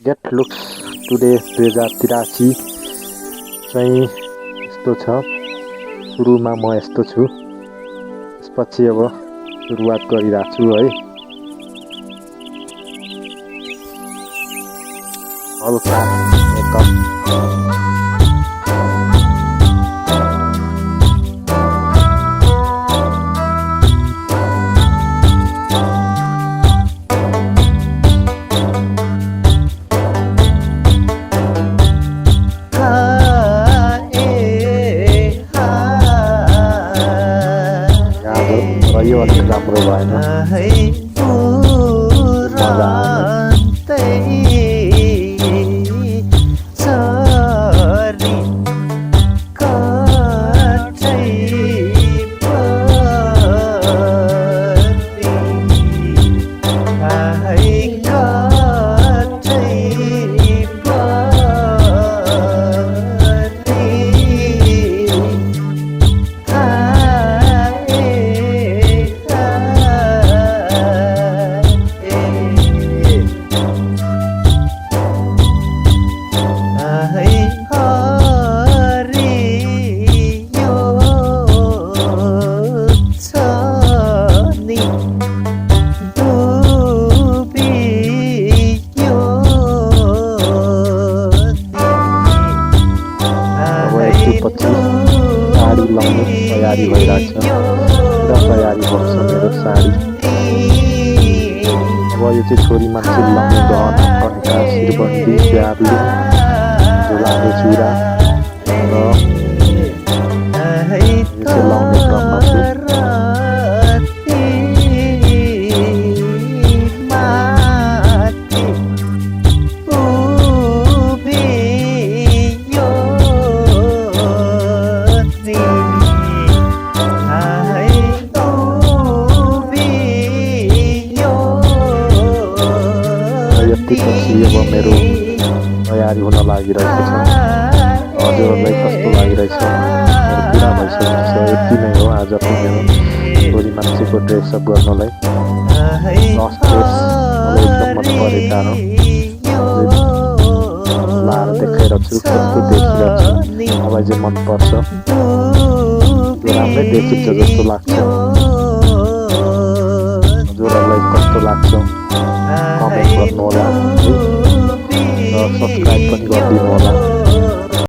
Get looks today 2083 चाहिँ यस्तो छ। सुरुमा म यस्तो छु, त्यसपछि अब सुरुवात गरिरहेको छु है। हल्का मेकअप यो अलिक राम्रो भएन। साडी लाउने तयारी भइरहेको छ। पुरा तयारी भएको छ मेरो साडी। अब यो चाहिँ छोरी मान्छेले लाउने गहना, कन्ठा, शिरबन्दी, स्याब्लिङ, झोलाउने चुरा र यो चाहिँ लाउने क्रममा छु। यतिपछि अब मेरो तयारी हुन लागिरहेको छ। हजुरहरूलाई कस्तो लागिरहेछ? मेरो पुरा भइसकेको छ। यति नै हो आजको मेरो छोरी मान्छेको ड्रेसअप गर्नलाई। फर्स्ट ड्रेस मलाई एकदम मन परेको कारण लाएर देखाइरहेको छु, कस्तो देखिरहेको छु। मलाई चाहिँ मनपर्छ, राम्रै देखिन्छ जस्तो लाग्छ। हजुरहरूलाई कस्तो लाग्छ कमेन्ट गर्नुहोला र सब्सक्राइब पनि गरिदिनु होला।